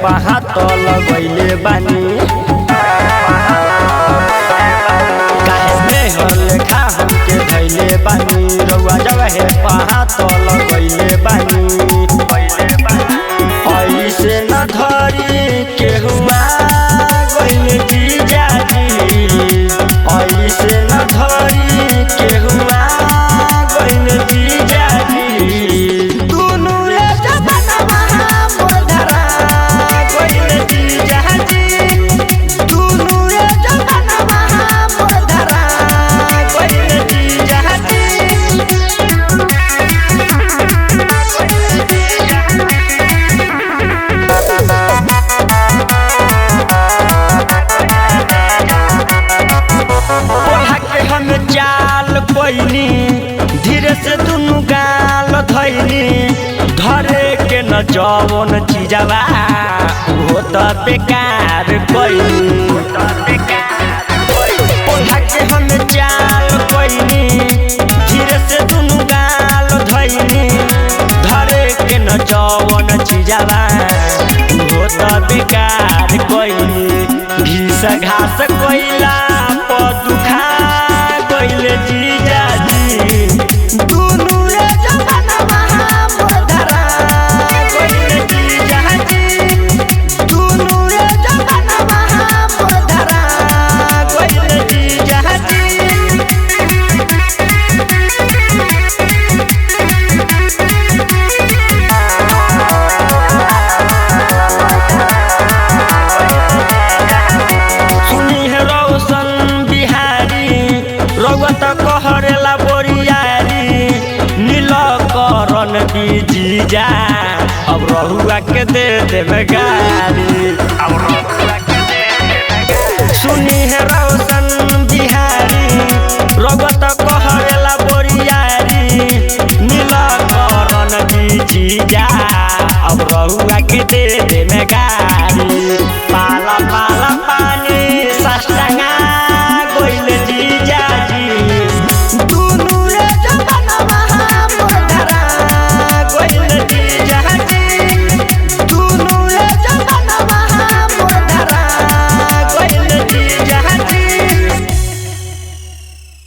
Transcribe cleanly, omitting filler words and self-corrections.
पहा तो लगैले बानी लेखा हमके धैले बानी रउआ जगह पहा तो लगैले बानी ऐसे न धरी केहुआ गइल जीजाजी ऐसे न धरी केहुआ गइल जीजाजी दुनु रे जबनवा मोर धरा गइल जीजाजी दुनु रे जबनवा मोर धरा गइल जीजाजी हम चाल पैनी धीरे से दुनु गाल धैनी धरे के न जवन चीजवा हो त बेकार पैनी हम चाल पैनी धीरे से दुनु गाल धैनी धरे के न जवन चीजवा हो त बेकार पैनी घीस घास कोइला पदुखा गइले जीजाजी दुनु रे जबनवा मोर धरा गइले जीजाजी दुनु रे जबनवा मोर धरा गइले जीजाजी सुनी है रोशन बिहारी रउआ त कहरेला बोरियारी नील करन जीजा अब रहुआ के दे देवे